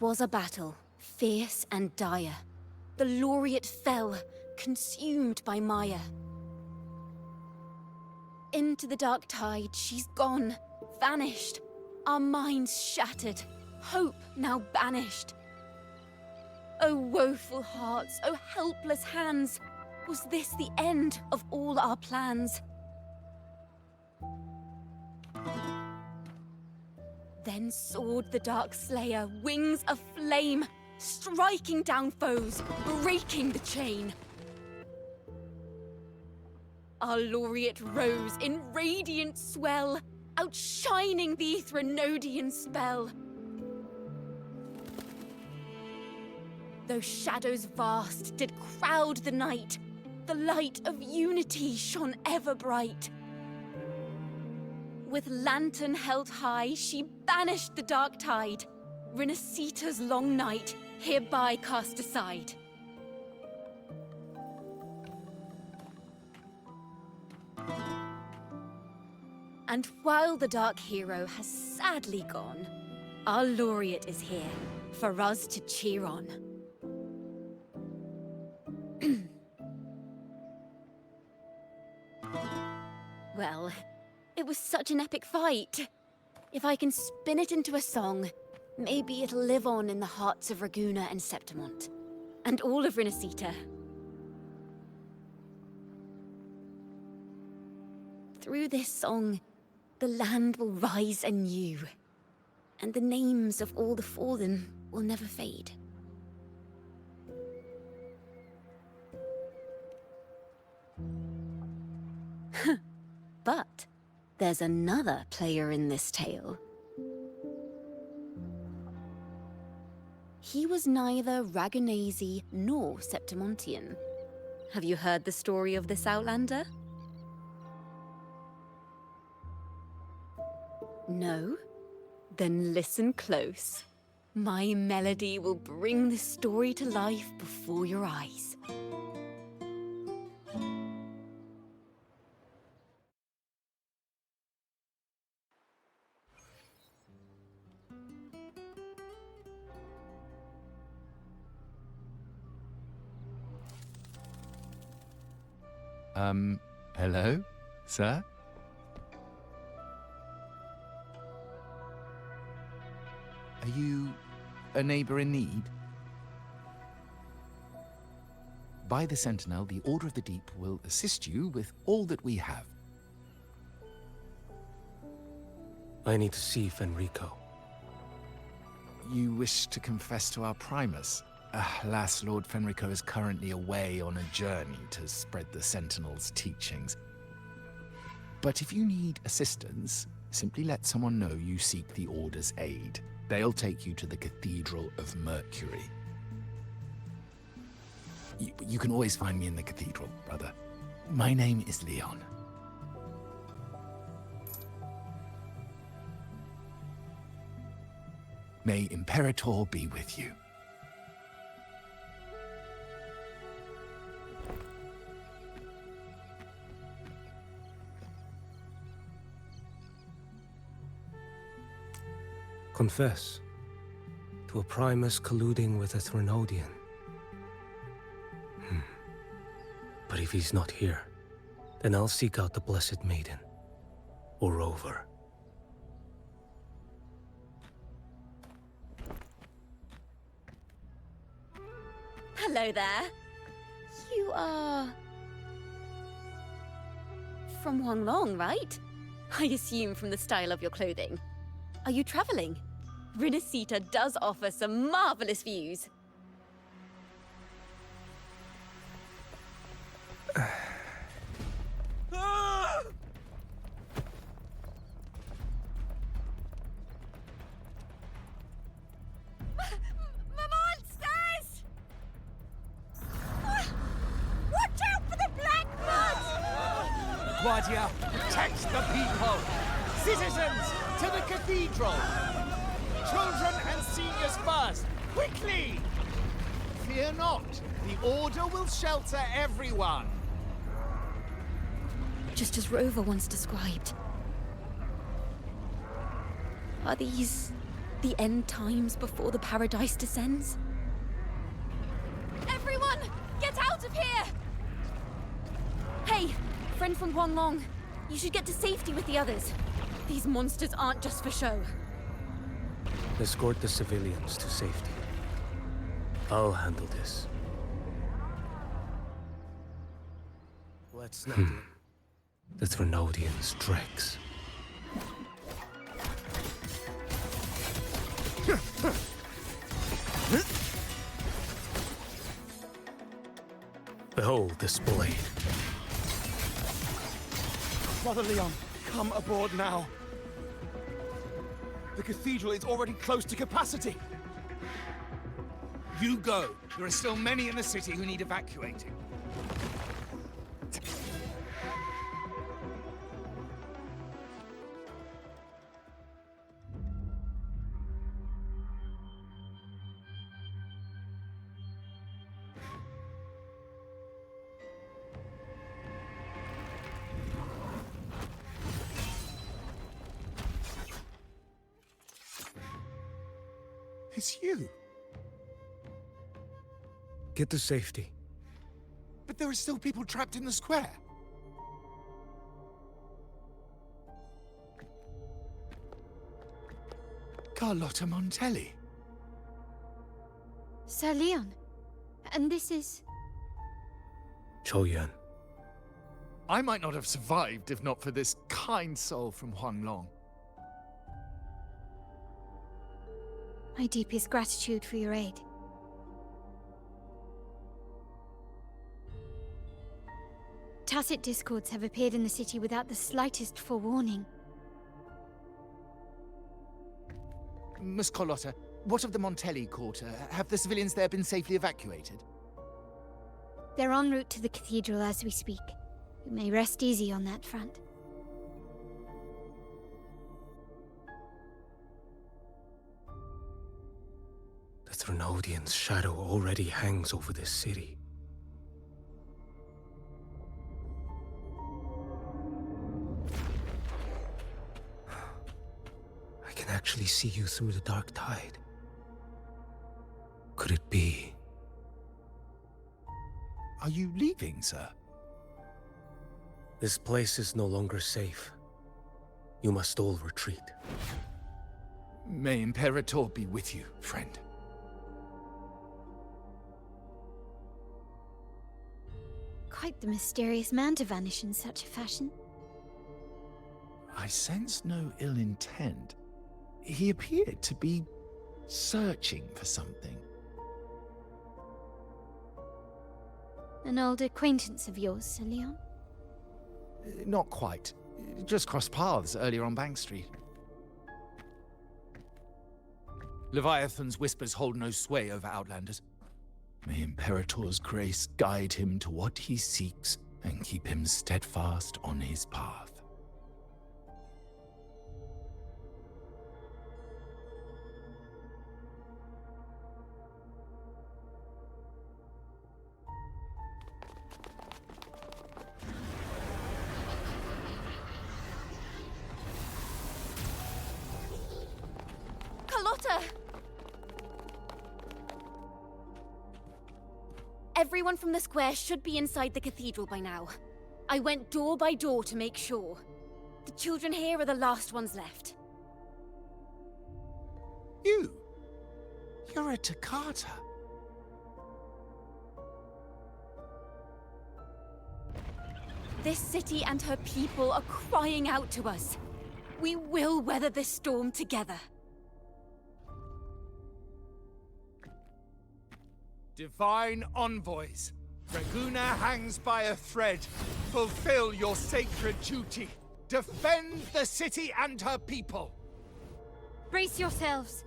'Twas a battle, fierce and dire. The laureate fell, consumed by mire. Into the dark tide she's gone, vanished. Our minds shattered, hope now banished. O woeful hearts, O helpless hands, was this the end of all our plans? Then soared the dark slayer, wings aflame, striking down foes, breaking the chain. Our laureate rose in radiant swell, outshining the Threnodian spell. Though shadows vast did crowd the night, the light of unity shone ever bright. With lantern held high, she banished the dark tide. Rinascita's long night, hereby cast aside. And while the dark hero has sadly gone, our laureate is here for us to cheer on. Well, it was such an epic fight. If I can spin it into a song, maybe it'll live on in the hearts of Raguna and Septimont, and all of Rinascita. Through this song, the land will rise anew, and the names of all the fallen will never fade. But there's another player in this tale. He was neither Raganese nor Septimontian. Have you heard the story of this outlander? No? Then listen close. My melody will bring the story to life before your eyes. Hello, sir? Are you a neighbor in need? By the Sentinel, the Order of the Deep will assist you with all that we have. I need to see Fenrico. You wish to confess to our Primus? Alas, Lord Fenrico is currently away on a journey to spread the Sentinel's teachings. But if you need assistance, simply let someone know you seek the Order's aid. They'll take you to the Cathedral of Mercury. You can always find me in the Cathedral, brother. My name is Leon. May Imperator be with you. Confess to a Primus colluding with a Threnodian. But if he's not here, then I'll seek out the Blessed Maiden, or Rover. Hello there. You are... from Huanglong, right? I assume from the style of your clothing. Are you traveling? Rinascita does offer some marvelous views. Monsters! Watch out for the black blood! Guardia, protect the people! Citizens, to the cathedral! Children and seniors first! Quickly! Fear not, the Order will shelter everyone! Just as Rover once described. Are these The end times before the paradise descends? Everyone, get out of here! Hey, friend from Huanglong. You should get to safety with the others. These monsters aren't just for show. Escort the civilians to safety. I'll handle this. Let's not the Thrunodians' dregs. Behold this blade. Brother Leon, come aboard now. The cathedral is already close to capacity. You go. There are still many in the city who need evacuating. It's you. Get to safety. But there are still people trapped in the square. Carlotta Montelli. Sir Leon. And this is... Choyan. I might not have survived if not for this kind soul from Huanglong. My deepest gratitude for your aid. Tacit discords have appeared in the city without the slightest forewarning. Miss Carlotta, what of the Montelli quarter? Have the civilians there been safely evacuated? They're en route to the cathedral as we speak. You may rest easy on that front. The Thrunodians' shadow already hangs over this city. I can actually see you through the dark tide. Could it be? Are you leaving, sir? This place is no longer safe. You must all retreat. May Imperator be with you, friend. Quite the mysterious man to vanish in such a fashion. I sense no ill intent. He appeared to be searching for something. An old acquaintance of yours, Sir Leon? Not quite. Just crossed paths earlier on Bank Street. Leviathan's whispers hold no sway over Outlanders. May Imperator's grace guide him to what he seeks and keep him steadfast on his path. Carlotta! Everyone from the square should be inside the cathedral by now. I went door by door to make sure. The children here are the last ones left. You're a Toccata. This city and her people are crying out to us. We will weather this storm together. Divine envoys, Reguna hangs by a thread. Fulfill your sacred duty. Defend the city and her people. Brace yourselves!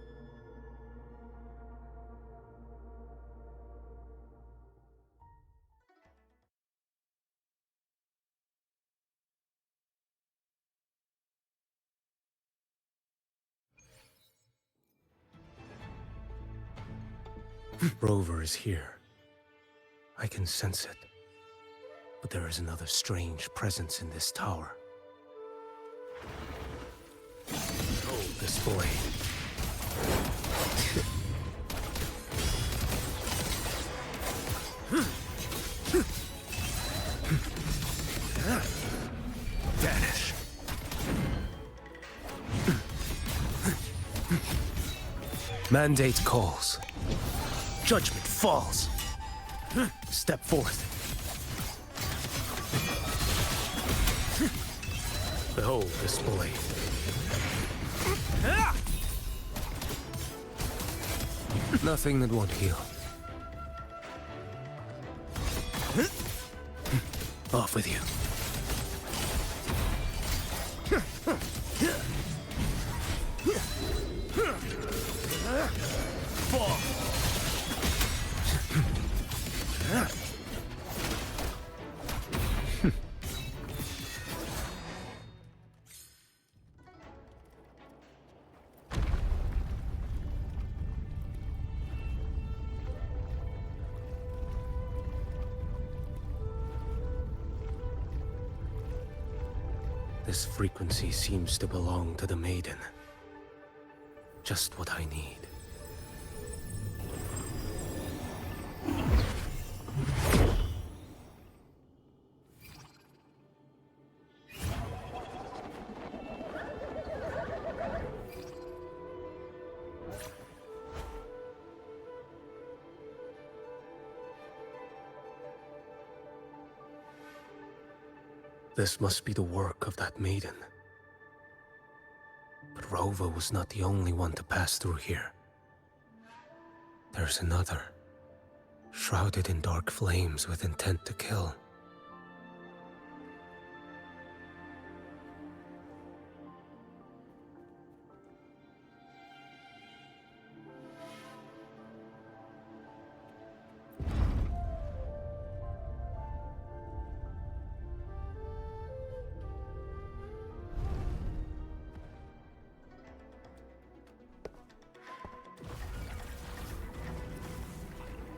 Rover is here. I can sense it. But there is another strange presence in this tower. Hold this blade. Vanish. Mandate calls. Judgment falls. Step forth. Behold this blade. Nothing that won't heal. Off with you. Fall. This frequency seems to belong to the maiden. Just what I need. This must be the work of that maiden. But Rover was not the only one to pass through here. There's another, shrouded in dark flames with intent to kill.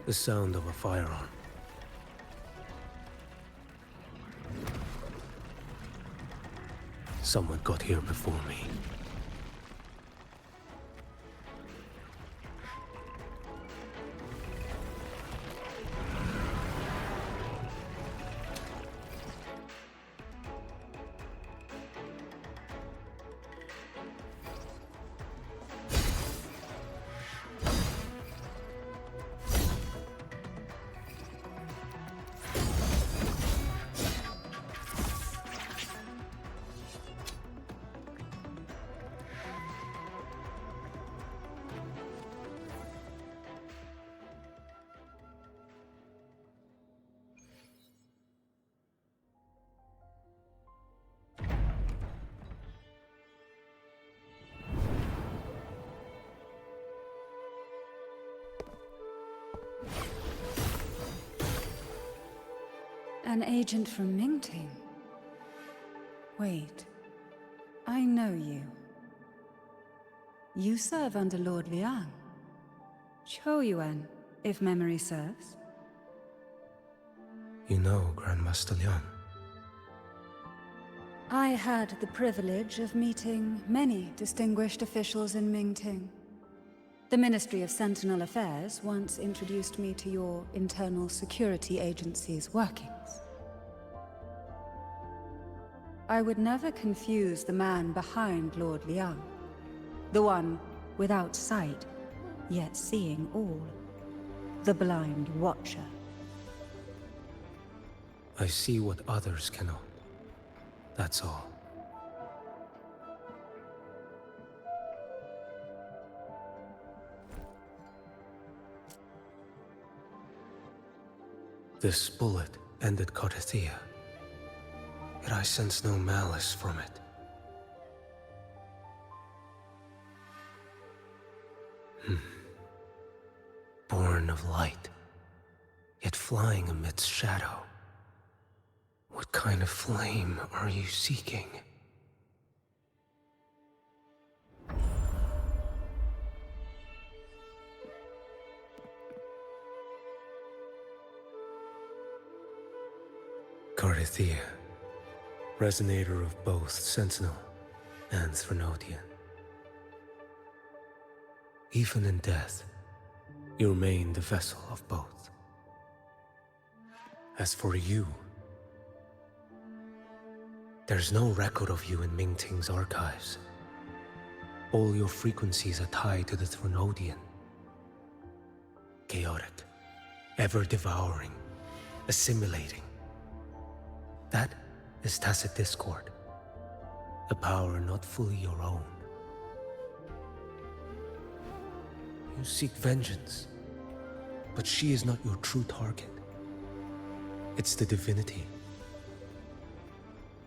The sound of a firearm. Someone got here before me. An agent from Mingting? Wait, I know you. You serve under Lord Liang. Choyuan, if memory serves. You know Grandmaster Liang. I had the privilege of meeting many distinguished officials in Mingting. The Ministry of Sentinel Affairs once introduced me to your internal security agency's workings. I would never confuse the man behind Lord Liang. The one without sight, yet seeing all. The blind watcher. I see what others cannot. That's all. This bullet ended Carthia, yet I sense no malice from it. Born of light, yet flying amidst shadow. What kind of flame are you seeking? Carthia, resonator of both Sentinel and Threnodian. Even in death, you remain the vessel of both. As for you, there's no record of you in Mingting's archives. All your frequencies are tied to the Thronodian. Chaotic, ever-devouring, assimilating. That is tacit discord, a power not fully your own. You seek vengeance, but she is not your true target. It's the divinity.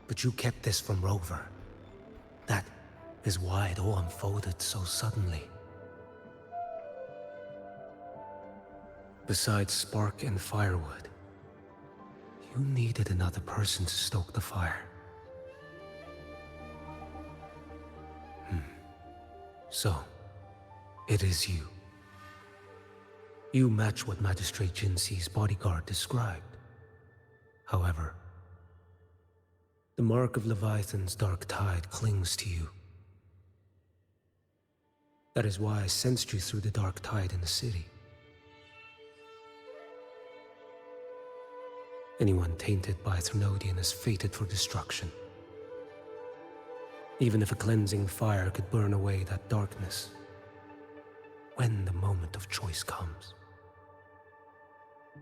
But you kept this from Rover. That is why it all unfolded so suddenly. Besides spark and firewood, you needed another person to stoke the fire. So, it is you. You match what Magistrate Jinxi's bodyguard described. However, the mark of Leviathan's dark tide clings to you. That is why I sensed you through the dark tide in the city. Anyone tainted by Thronodian is fated for destruction. Even if a cleansing fire could burn away that darkness, when the moment of choice comes,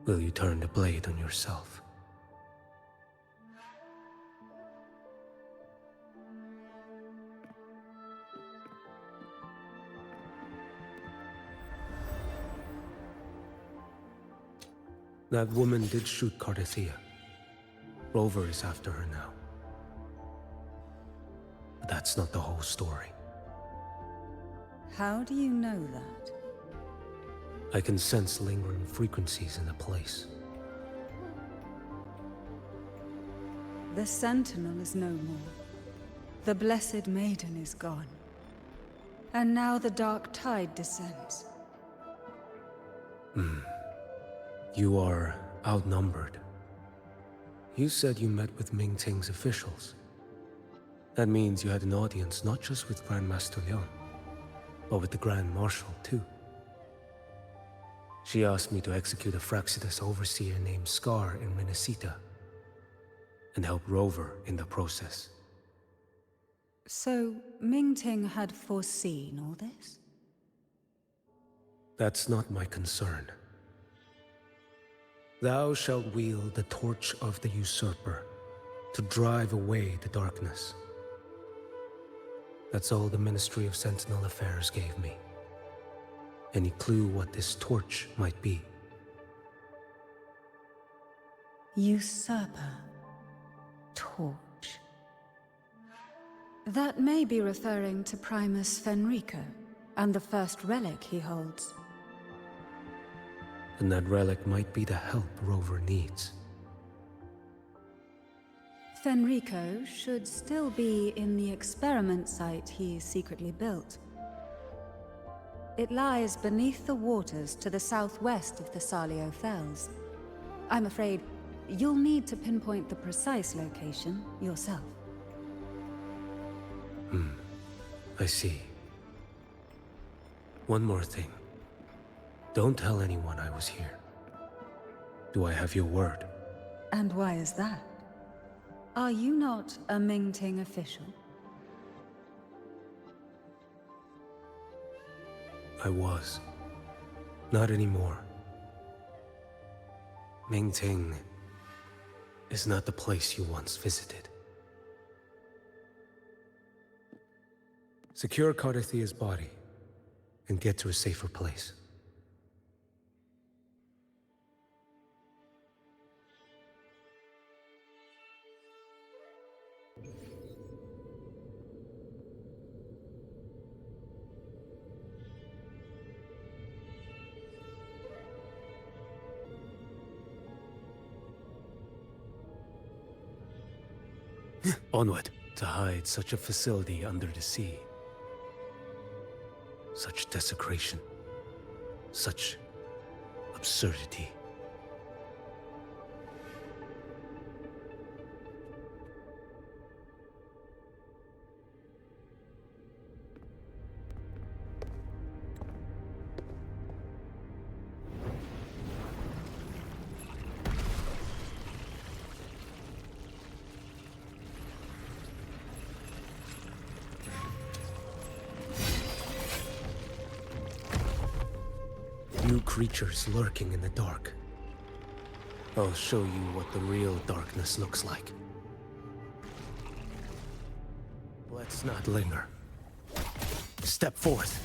will you turn the blade on yourself? That woman did shoot Cardathea. Rover is after her now. But that's not the whole story. How do you know that? I can sense lingering frequencies in the place. The Sentinel is no more. The Blessed Maiden is gone. And now the dark tide descends. You are outnumbered. You said you met with Mingting's officials. That means you had an audience not just with Grandmaster Leon, but with the Grand Marshal too. She asked me to execute a Fraxitus overseer named Scar in Rinascita, and help Rover in the process. So, Mingting had foreseen all this? That's not my concern. Thou shalt wield the torch of the usurper to drive away the darkness. That's all the Ministry of Sentinel Affairs gave me. Any clue what this torch might be? Usurper. Torch. That may be referring to Primus Fenrico and the first relic he holds. And that relic might be the help Rover needs. Fenrico should still be in the experiment site he secretly built. It lies beneath the waters to the southwest of the Salio Fells. I'm afraid you'll need to pinpoint the precise location yourself. I see. One more thing. Don't tell anyone I was here. Do I have your word? And why is that? Are you not a Mingting official? I was. Not anymore. Mingting is not the place you once visited. Secure Cardathea's body and get to a safer place. Onward, to hide such a facility under the sea. Such desecration. Such absurdity. creatures lurking in the dark. I'll show you what the real darkness looks like. Let's not linger. Step forth.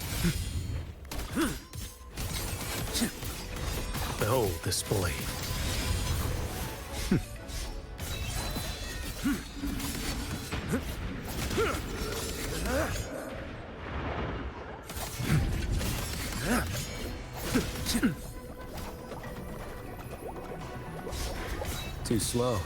Behold this blade. Too slow.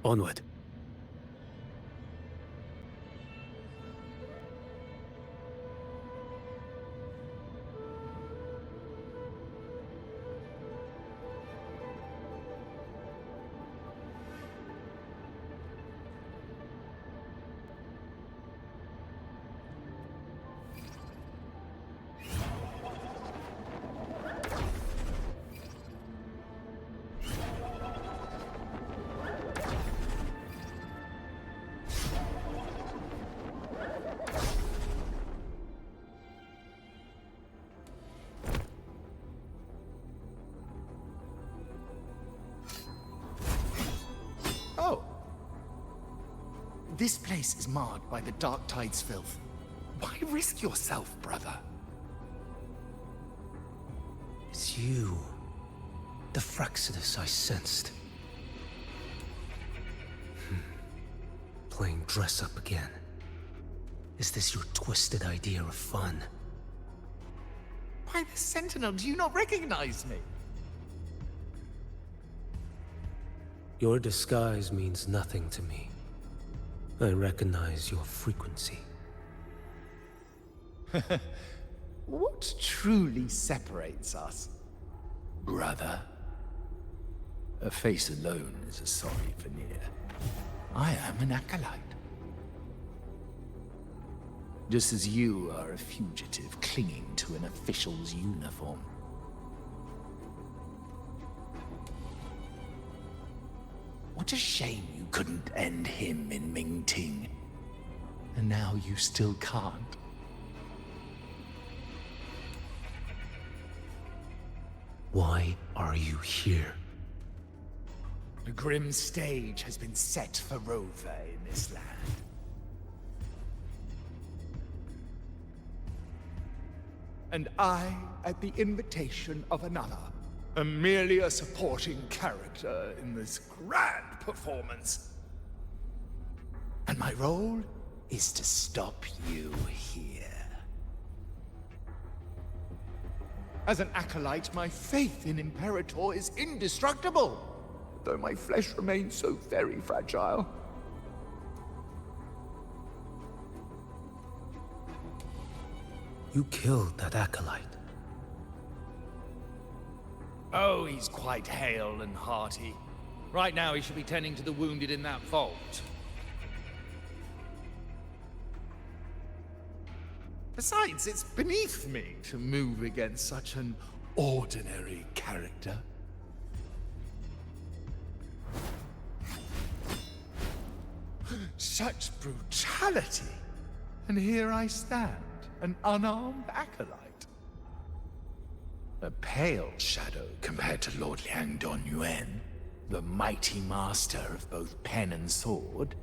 Onward. Oh. This place is marred by the dark tide's filth. Why risk yourself, brother? It's you. The Frexidus I sensed. Playing dress up again. Is this your twisted idea of fun? Why, the Sentinel, do you not recognize me? Your disguise means nothing to me. I recognize your frequency. What truly separates us, brother? A face alone is a sorry veneer. I am an acolyte. Just as you are a fugitive clinging to an official's uniform. What a shame you couldn't end him in Mingting. And now you still can't. Why are you here? A grim stage has been set for Rover in this land. And I, at the invitation of another, am merely a supporting character in this grand performance. And my role is to stop you here. As an acolyte, my faith in Imperator is indestructible, though my flesh remains so very fragile. You killed that acolyte. Oh, he's quite hale and hearty. Right now he should be tending to the wounded in that vault. Besides, it's beneath me to move against such an ordinary character. Such brutality! And here I stand, an unarmed acolyte. A pale shadow compared to Lord Liang Don Yuan, the mighty master of both pen and sword.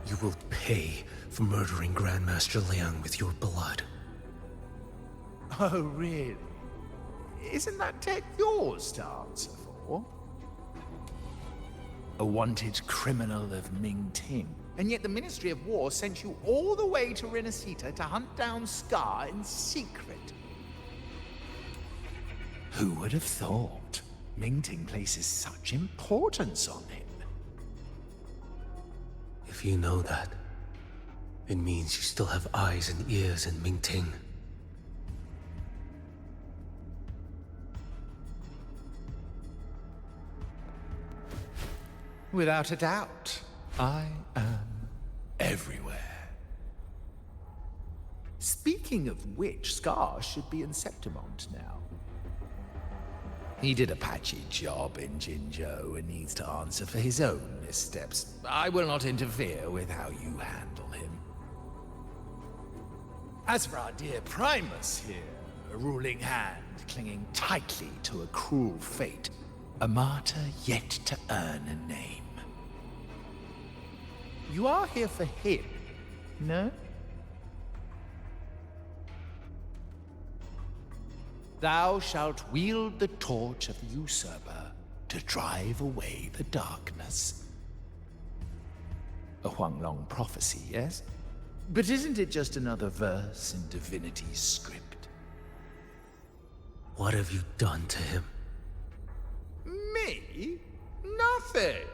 You will pay for murdering Grandmaster Liang with your blood. Oh, really? Isn't that tech yours to answer for? A wanted criminal of Mingting. And yet the Ministry of War sent you all the way to Rinascita to hunt down Scar in secret. Who would have thought? Mingting places such importance on him. If you know that, it means you still have eyes and ears in Mingting. Without a doubt, I am everywhere. Speaking of which, Scar should be in Septimont now. He did a patchy job in Jinzhou and needs to answer for his own missteps. I will not interfere with how you handle him. As for our dear Primus here, a ruling hand clinging tightly to a cruel fate, a martyr yet to earn a name. You are here for him, no? Thou shalt wield the torch of the usurper to drive away the darkness. A Huanglong prophecy, yes? But isn't it just another verse in divinity's script? What have you done to him? Me? Nothing.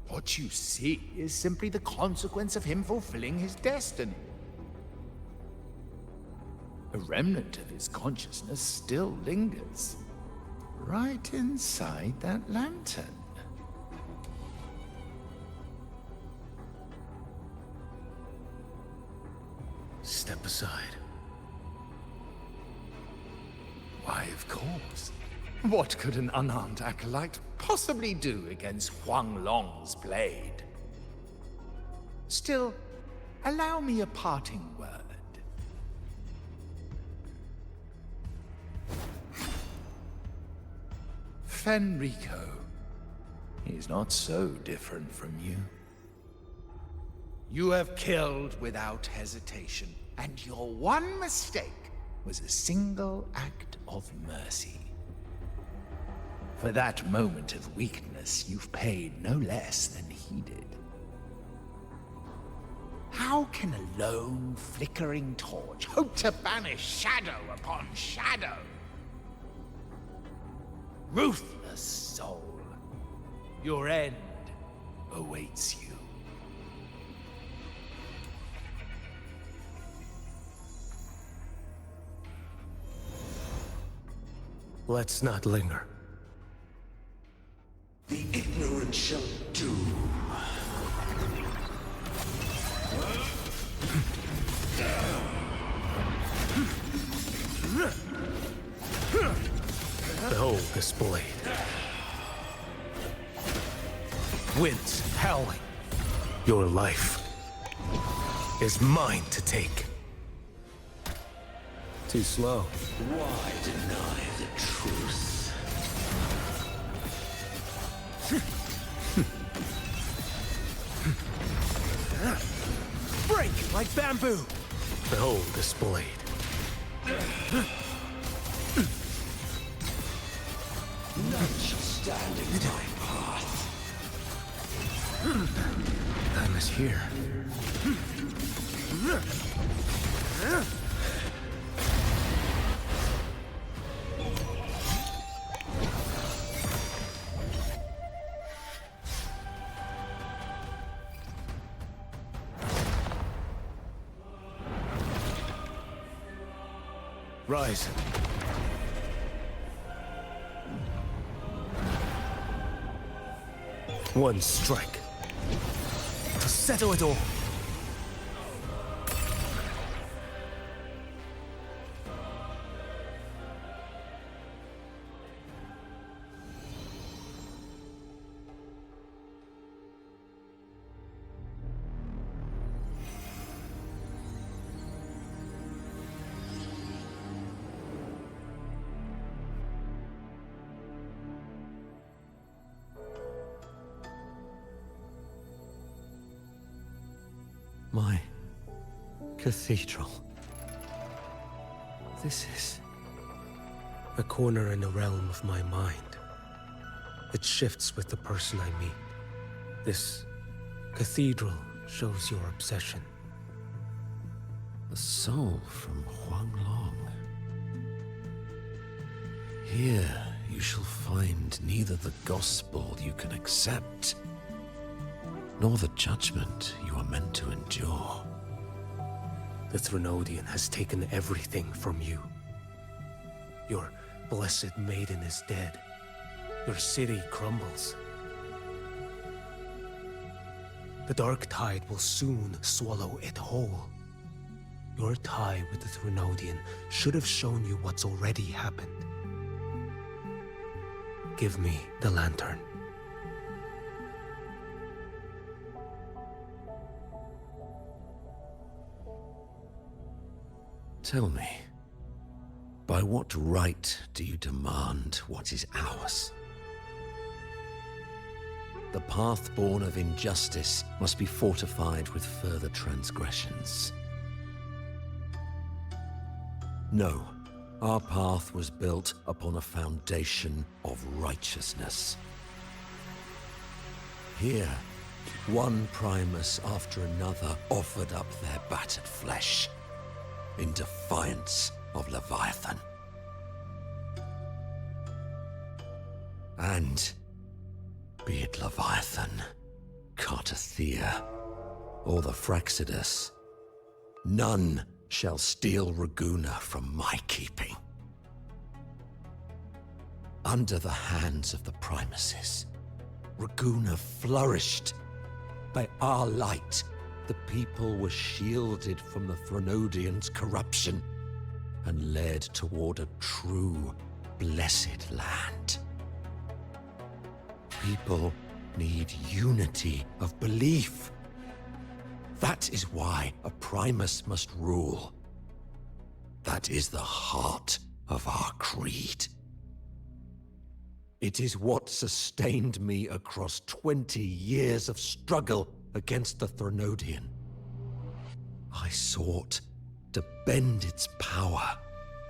What you see is simply the consequence of him fulfilling his destiny. A remnant of his consciousness still lingers, right inside that lantern. Step aside. Why, of course. What could an unarmed acolyte possibly do against Huanglong's blade? Still, allow me a parting word. Fenrico. He's not so different from you. You have killed without hesitation, and your one mistake was a single act of mercy. For that moment of weakness, you've paid no less than he did. How can a lone, flickering torch hope to banish shadow upon shadow? Ruthless soul, your end awaits you. Let's not linger. The ignorant shall do. Behold this blade. Winds howling. Your life is mine to take. Too slow. Why deny the truth? Break like bamboo. Behold this blade. None shall stand in my path. Time is here. Rise. One strike to settle it all. My cathedral. This is a corner in the realm of my mind. It shifts with the person I meet. This cathedral shows your obsession. The soul from Huanglong. Here you shall find neither the gospel you can accept, nor the judgment you are meant to endure. The Trinodian has taken everything from you. Your blessed maiden is dead. Your city crumbles. The dark tide will soon swallow it whole. Your tie with the Trinodian should have shown you what's already happened. give me the lantern. Tell me, by what right do you demand what is ours? The path born of injustice must be fortified with further transgressions. No, our path was built upon a foundation of righteousness. Here, one Primus after another offered up their battered flesh in defiance of Leviathan. And be it Leviathan, Cartathea, or the Fraxidus, none shall steal Raguna from my keeping. Under the hands of the Primuses, Raguna flourished. By our light, the people were shielded from the Threnodians' corruption and led toward a true, blessed land. People need unity of belief. That is why a Primus must rule. That is the heart of our creed. It is what sustained me across 20 years of struggle against the Threnodian. I sought to bend its power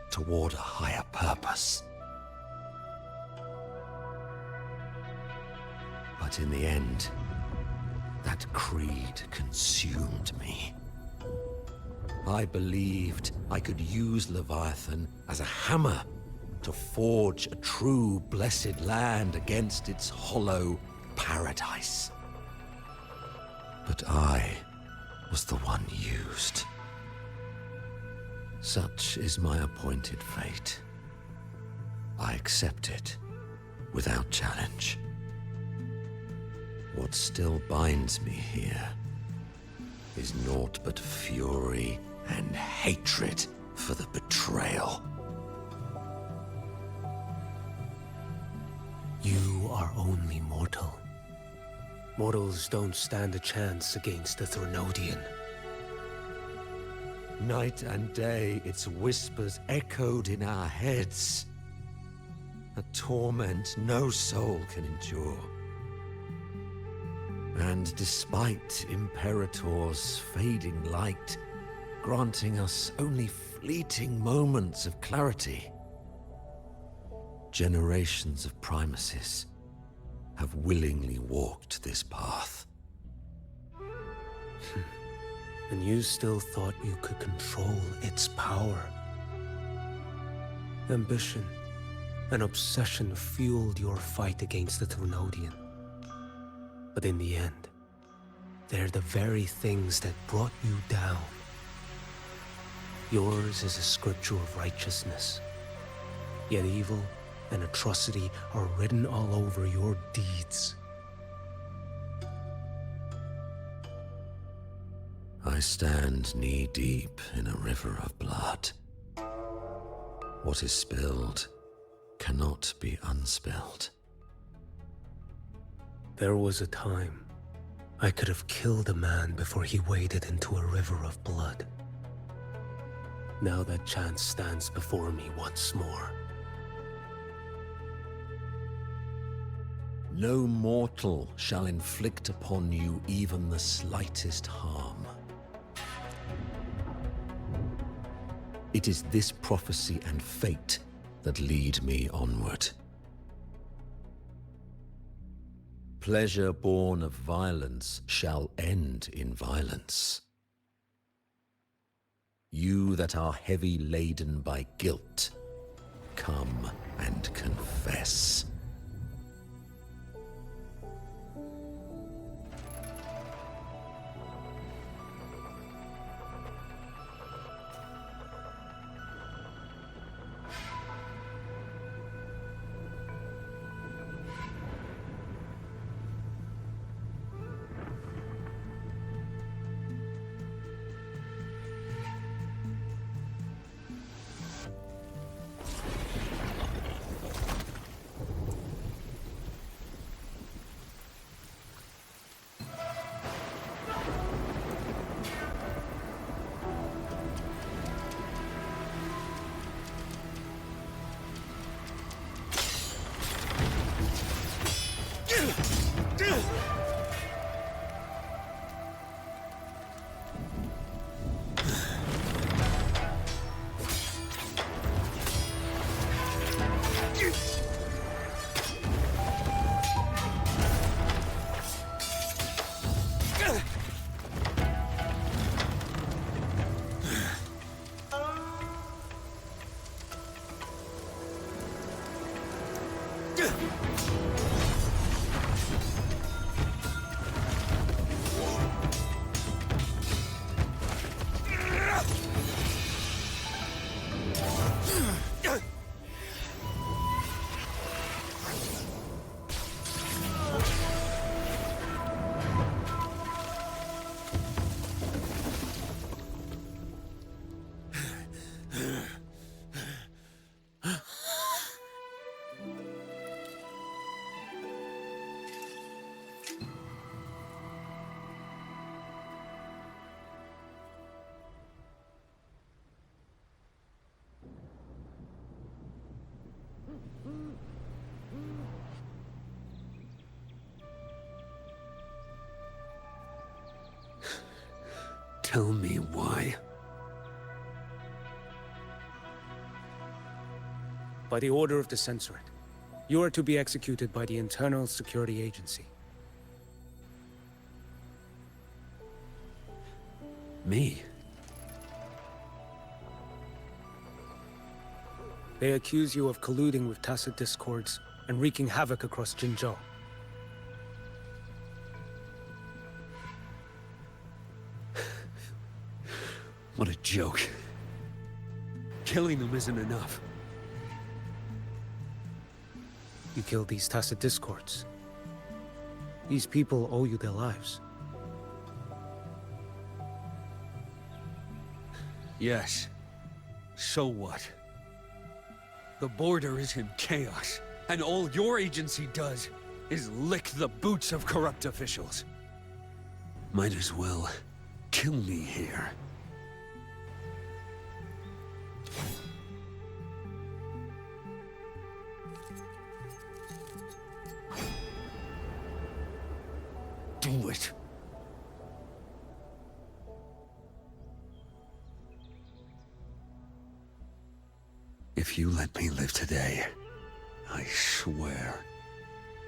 toward a higher purpose. But in the end, that creed consumed me. I believed I could use Leviathan as a hammer to forge a true blessed land against its hollow paradise. But I was the one used. Such is my appointed fate. I accept it without challenge. What still binds me here is naught but fury and hatred for the betrayal. You are only mortal. Mortals don't stand a chance against the Threnodian. Night and day, its whispers echoed in our heads. A torment no soul can endure. And despite Imperator's fading light, granting us only fleeting moments of clarity, generations of Primuses have willingly walked this path. And you still thought you could control its power. Ambition and obsession fueled your fight against the Threnodian. But in the end, they're the very things that brought you down. Yours is a scripture of righteousness, yet evil and atrocity are written all over your deeds. I stand knee-deep in a river of blood. What is spilled cannot be unspilled. There was a time I could have killed a man before he waded into a river of blood. Now that chance stands before me once more. No mortal shall inflict upon you even the slightest harm. It is this prophecy and fate that lead me onward. Pleasure born of violence shall end in violence. You that are heavy laden by guilt, come and confess. Tell me why. By the order of the Censorate, you are to be executed by the Internal Security Agency. Me? They accuse you of colluding with tacit discords and wreaking havoc across Jinzhou. What a joke. Killing them isn't enough. You killed these tacit discords. These people owe you their lives. Yes. So what? The border is in chaos, and all your agency does is lick the boots of corrupt officials. Might as well kill me here. Do it. If you let me live today, I swear,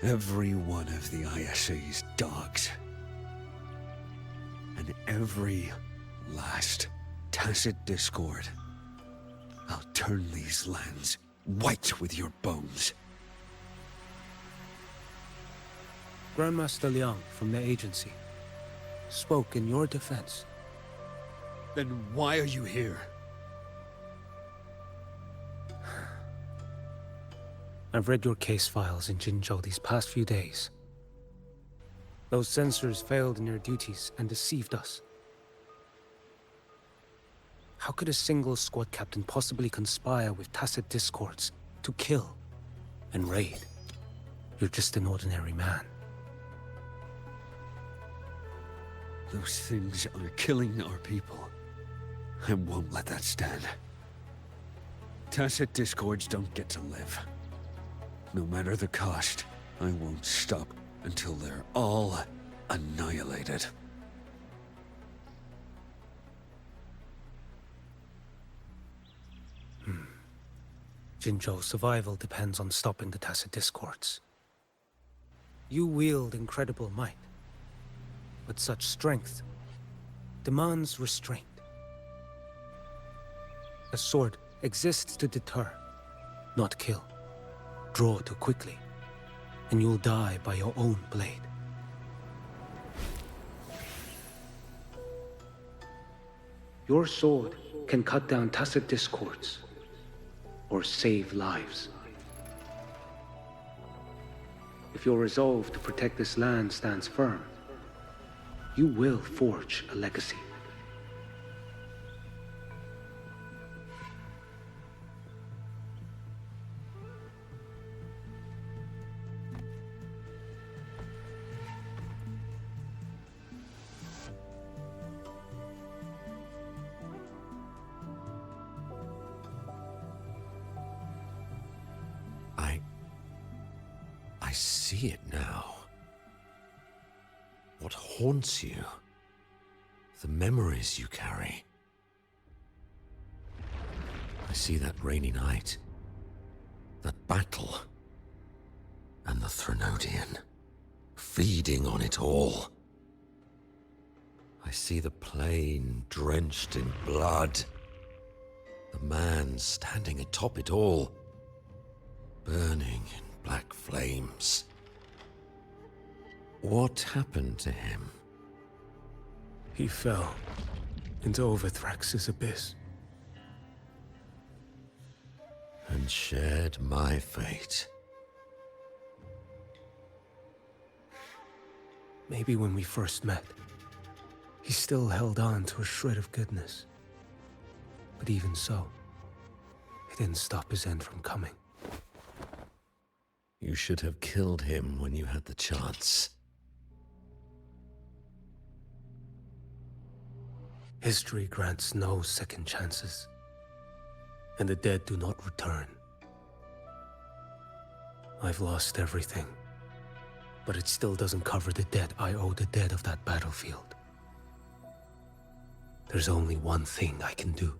every one of the ISA's dogs, and every last tacit discord, I'll turn these lands white with your bones. Grandmaster Liang from the agency spoke in your defense. Then why are you here? I've read your case files in Jinzhou these past few days. Those censors failed in their duties and deceived us. How could a single squad captain possibly conspire with tacit discords to kill and raid? You're just an ordinary man. Those things are killing our people. I won't let that stand. Tacit discords don't get to live. No matter the cost, I won't stop until they're all annihilated. Jinzhou's survival depends on stopping the tacit discords. You wield incredible might, but such strength demands restraint. A sword exists to deter, not kill. Draw too quickly, and you'll die by your own blade. Your sword can cut down tacit discords, or save lives. If your resolve to protect this land stands firm, you will forge a legacy. I see it now. What haunts you? The memories you carry. I see that rainy night, that battle, and the Threnodian, feeding on it all. I see the plain drenched in blood, the man standing atop it all, burning in black flame. flames. What happened to him? He fell into Overthrax's abyss. And shared my fate. Maybe when we first met, he still held on to a shred of goodness. But even so, it didn't stop his end from coming. You should have killed him when you had the chance. History grants no second chances, and the dead do not return. I've lost everything, but it still doesn't cover the debt I owe the dead of that battlefield. There's only one thing I can do.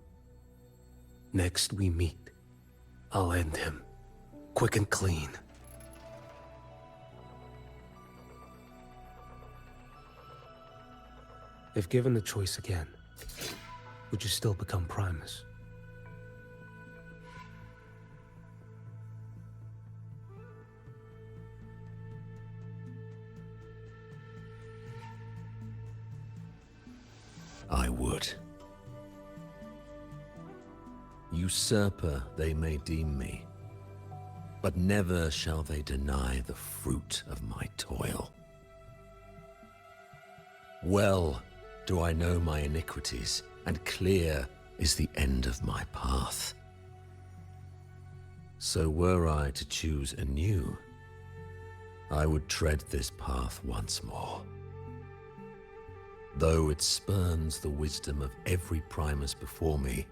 Next we meet, I'll end him, quick and clean. If given the choice again, would you still become Primus? I would. Usurper they may deem me, but never shall they deny the fruit of my toil. Well do I know my iniquities, and clear is the end of my path. So were I to choose anew, I would tread this path once more. Though it spurns the wisdom of every Primus before me,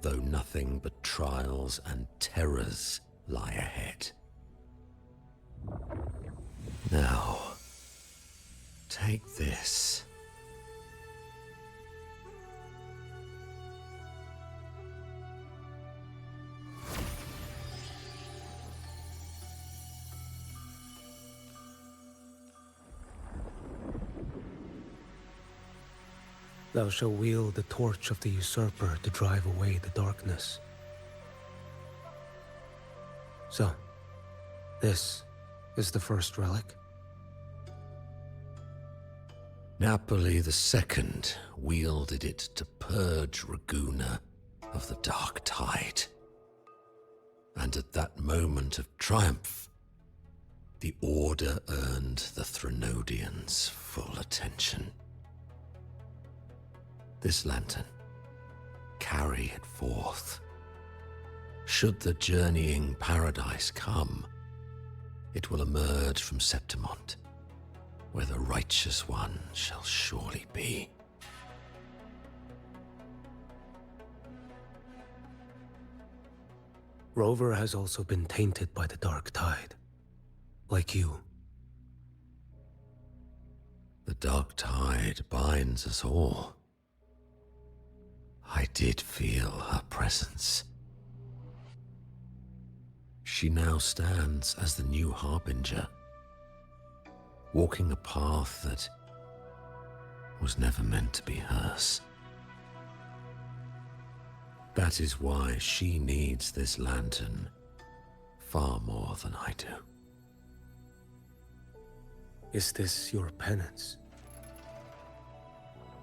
though nothing but trials and terrors lie ahead. Now, take this. Thou shalt wield the torch of the usurper to drive away the darkness. So, this is the first relic? Napoli II wielded it to purge Raguna of the dark tide. And at that moment of triumph, the Order earned the Threnodians full attention. This lantern, carry it forth. Should the journeying paradise come, it will emerge from Septimont, where the righteous one shall surely be. Rover has also been tainted by the dark tide, like you. The dark tide binds us all. I did feel her presence. She now stands as the new harbinger, walking a path that was never meant to be hers. That is why she needs this lantern far more than I do. Is this your penance?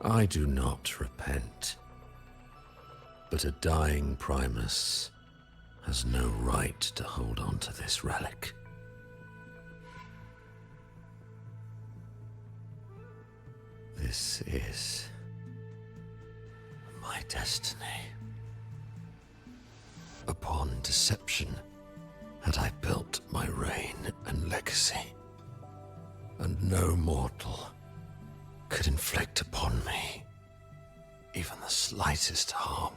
I do not repent. But a dying Primus has no right to hold on to this relic. This is my destiny. Upon deception had I built my reign and legacy, and no mortal could inflict upon me even the slightest harm.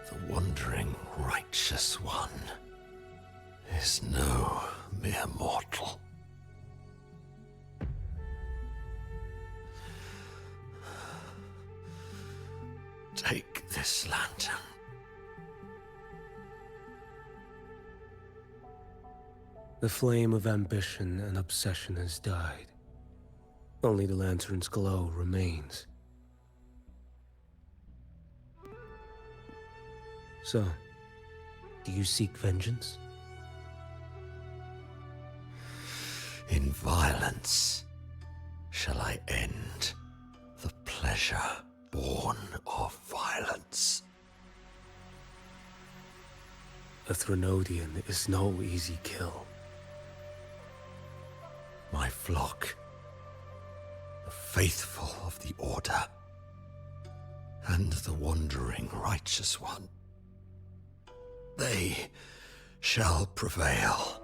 The wandering righteous one is no mere mortal. Take this lantern. The flame of ambition and obsession has died. Only the lantern's glow remains. So, do you seek vengeance? In violence shall I end the pleasure born of violence. A Threnodian is no easy kill. My flock, the faithful of the Order, and the wandering righteous one, they shall prevail.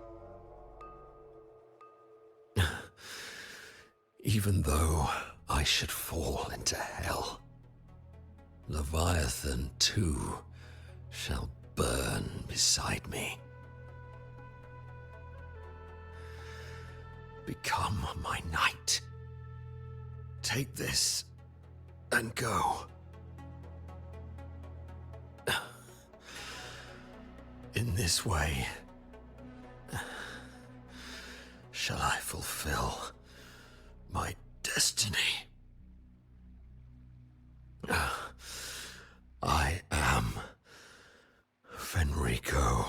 Even though I should fall into hell, Leviathan too shall burn beside me. Become my knight. Take this and go. In this way, shall I fulfill my destiny. I am Fenrico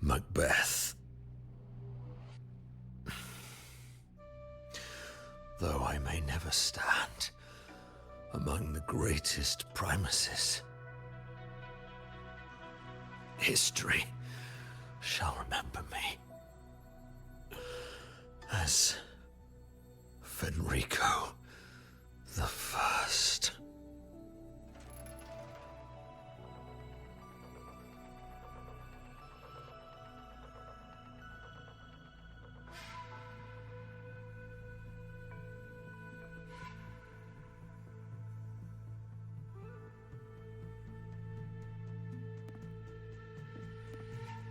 Macbeth. Though I may never stand among the greatest primuses, history shall remember me as Fenrico the First.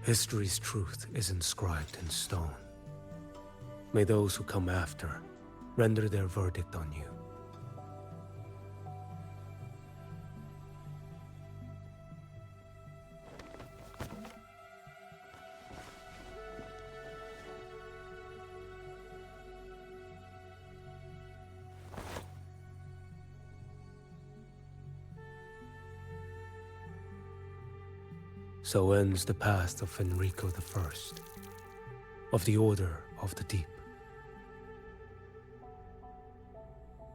History's truth is inscribed in stone. May those who come after render their verdict on you. So ends the past of Fenrico I, of the Order of the Deep.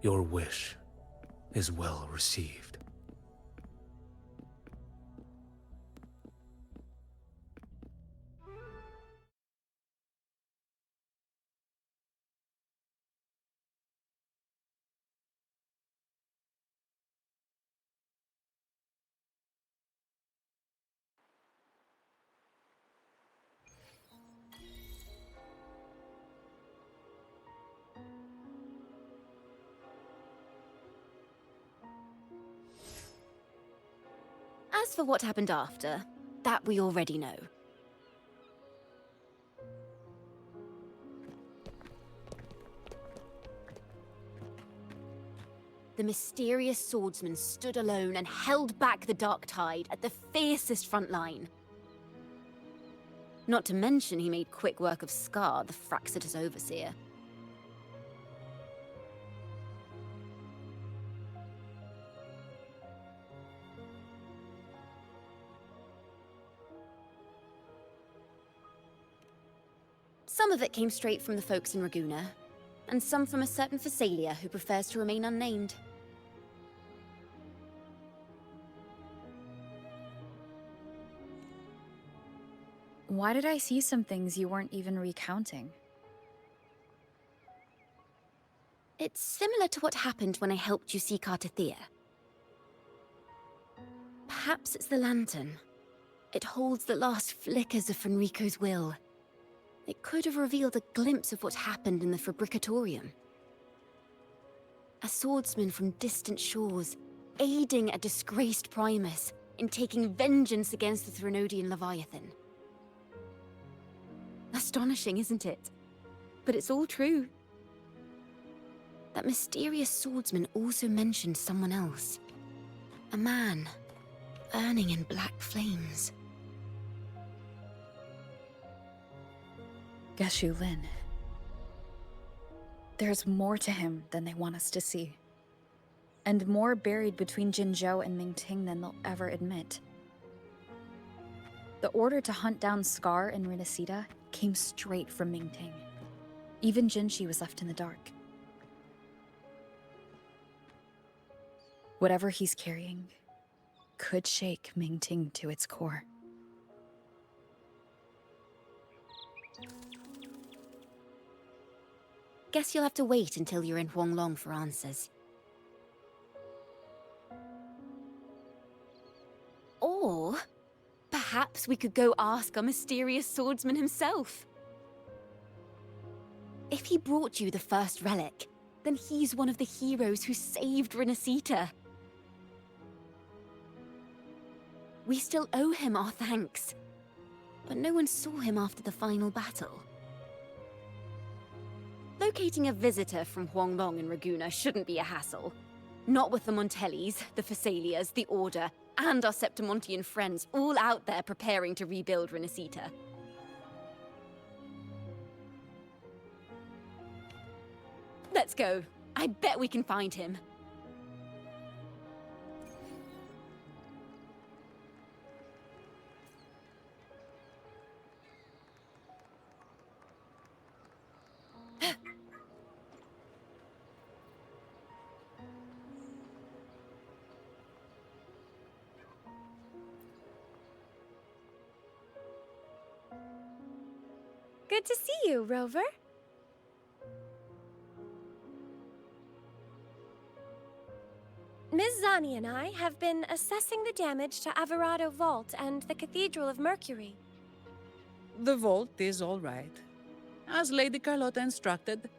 Your wish is well received. As for what happened after, that we already know. The mysterious swordsman stood alone and held back the dark tide at the fiercest front line. Not to mention he made quick work of Scar, the Fraxita's overseer. Some of it came straight from the folks in Raguna, and some from a certain Phasalia who prefers to remain unnamed. Why did I see some things you weren't even recounting? It's similar to what happened when I helped you seek Artathea. Perhaps it's the lantern. It holds the last flickers of Fenrico's will. It could have revealed a glimpse of what happened in the Fabricatorium. A swordsman from distant shores, aiding a disgraced Primus in taking vengeance against the Threnodian Leviathan. Astonishing, isn't it? But it's all true. That mysterious swordsman also mentioned someone else. A man, burning in black flames. Geshu Lin. There's more to him than they want us to see. And more buried between Jinzhou and Mingting than they'll ever admit. The order to hunt down Scar and Rinascita came straight from Mingting. Even Jinshi was left in the dark. Whatever he's carrying could shake Mingting to its core. Guess you'll have to wait until you're in Huanglong for answers. Or perhaps we could go ask our mysterious swordsman himself. If he brought you the first relic, then he's one of the heroes who saved Rinascita. We still owe him our thanks, but no one saw him after the final battle. Locating a visitor from Huanglong and Raguna shouldn't be a hassle. Not with the Montellis, the Phassalias, the Order, and our Septimontian friends all out there preparing to rebuild Rinascita. Let's go. I bet we can find him. Good to see you, Rover. Ms. Zani and I have been assessing the damage to Averado Vault and the Cathedral of Mercury. The vault is all right. As Lady Carlotta instructed,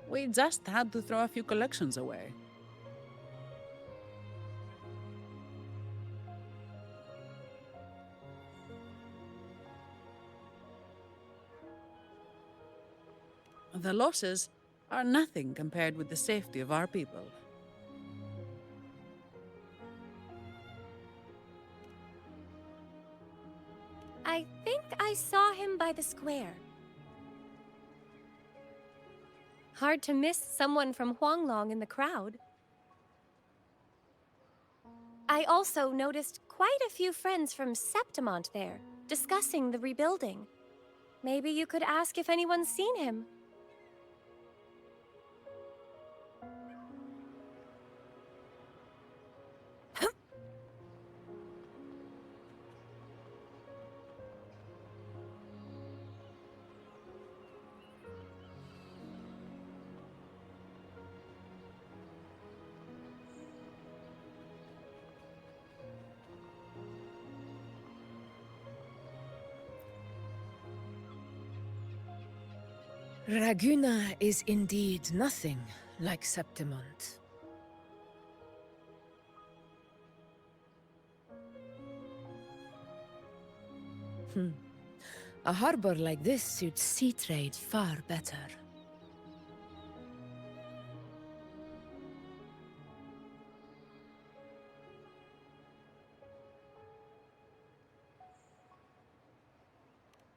we just had to throw a few collections away. The losses are nothing compared with the safety of our people. I think I saw him by the square. Hard to miss someone from Huanglong in the crowd. I also noticed quite a few friends from Septimont there, discussing the rebuilding. Maybe you could ask if anyone's seen him. Raguna is indeed nothing like Septimont. A harbor like this suits sea trade far better.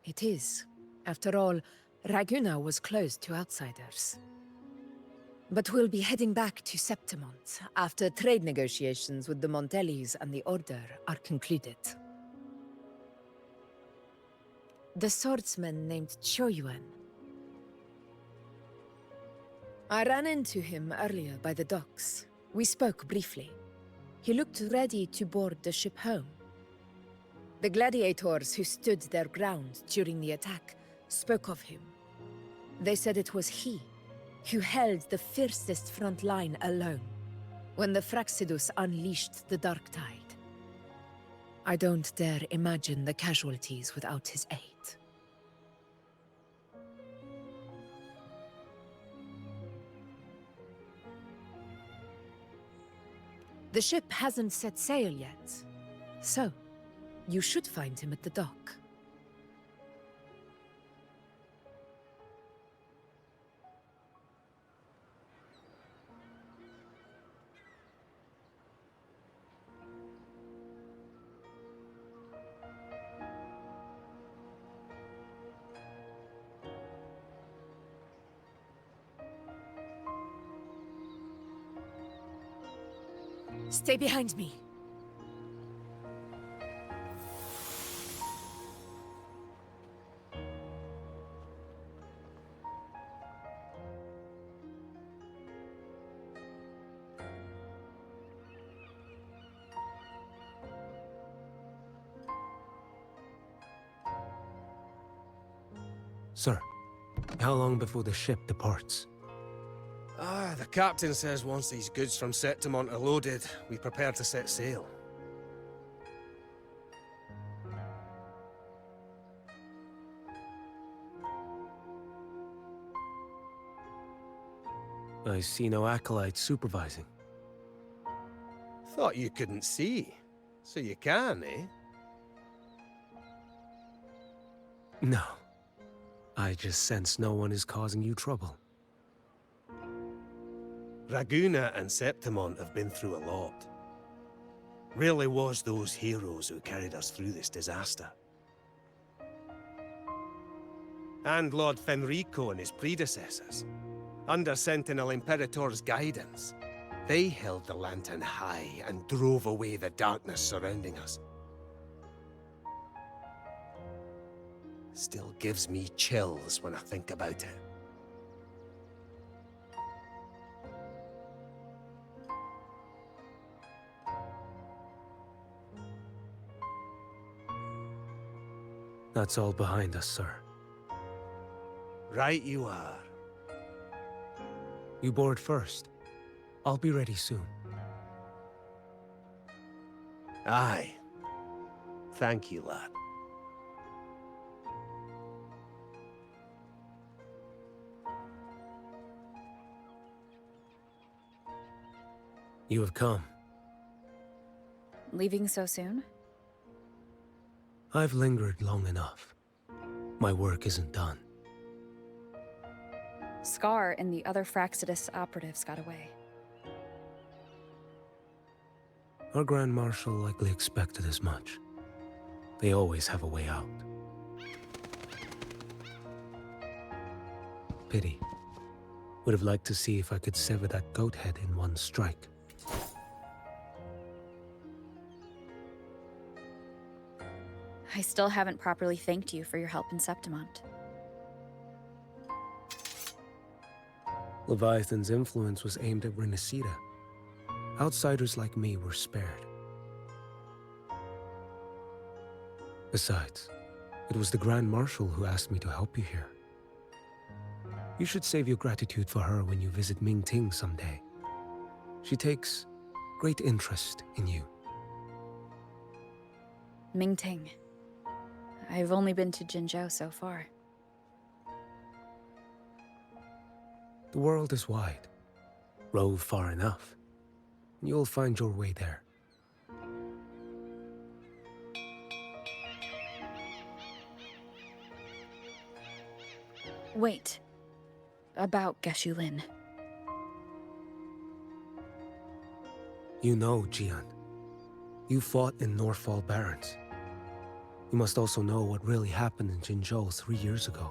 It is. After all, Raguna was closed to outsiders. But we'll be heading back to Septimont after trade negotiations with the Montellis and the Order are concluded. The swordsman named Choyuan. I ran into him earlier by the docks. We spoke briefly. He looked ready to board the ship home. The gladiators who stood their ground during the attack spoke of him. They said it was he who held the fiercest front line alone when the Fraxidus unleashed the Dark Tide. I don't dare imagine the casualties without his aid. The ship hasn't set sail yet, so you should find him at the dock. Stay behind me. Sir, how long before the ship departs? The captain says once these goods from Septimont are loaded, we prepare to set sail. I see no acolytes supervising. Thought you couldn't see. So you can, eh? No. I just sense no one is causing you trouble. Raguna and Septimont have been through a lot. Really was those heroes who carried us through this disaster. And Lord Fenrico and his predecessors. Under Sentinel Imperator's guidance, they held the lantern high and drove away the darkness surrounding us. Still gives me chills when I think about it. That's all behind us, sir. Right you are. You board first. I'll be ready soon. Aye. Thank you, lad. You have come. Leaving so soon? I've lingered long enough. My work isn't done. Scar and the other Fraxidus operatives got away. Our Grand Marshal likely expected as much. They always have a way out. Pity. Would have liked to see if I could sever that goat head in one strike. I still haven't properly thanked you for your help in Septimont. Leviathan's influence was aimed at Rinascita. Outsiders like me were spared. Besides, it was the Grand Marshal who asked me to help you here. You should save your gratitude for her when you visit Mingting someday. She takes great interest in you. Mingting. I've only been to Jinzhou so far. The world is wide. Rove far enough, and you'll find your way there. Wait. About Geshulin. You know, Jian. You fought in Norfall Barrens. You must also know what really happened in Jinzhou 3 years ago.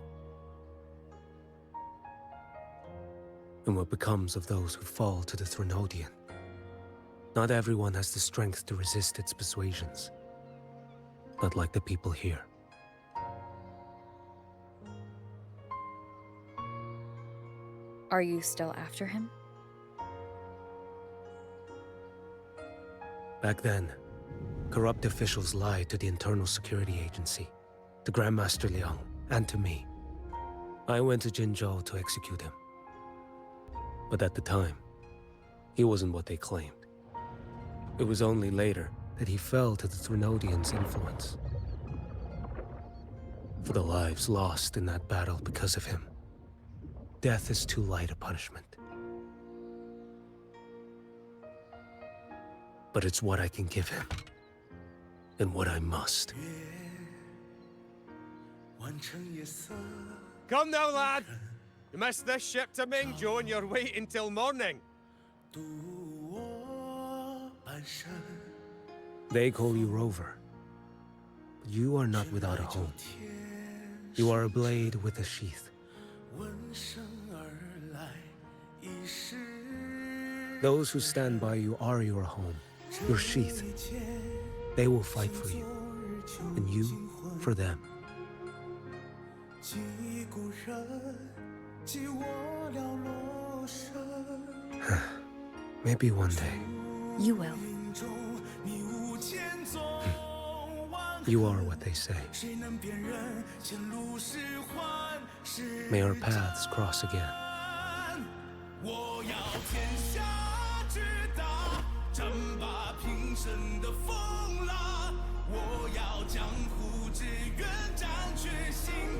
And what becomes of those who fall to the Threnodian. Not everyone has the strength to resist its persuasions. Not like the people here. Are you still after him? Back then, corrupt officials lied to the Internal Security Agency, to Grandmaster Liang, and to me. I went to Jinzhou to execute him. But at the time, he wasn't what they claimed. It was only later that he fell to the Threnodians' influence. For the lives lost in that battle because of him, death is too light a punishment. But it's what I can give him, and what I must. Come now, lad! You missed this ship to Mingzhou and you're waiting till morning. They call you Rover, but you are not without a home. You are a blade with a sheath. Those who stand by you are your home, your sheath. They will fight for you, and you for them. Maybe one day. You will. You are what they say. May our paths cross again. 我要天下之大，战罢平生的风浪。我要江湖之远，斩却心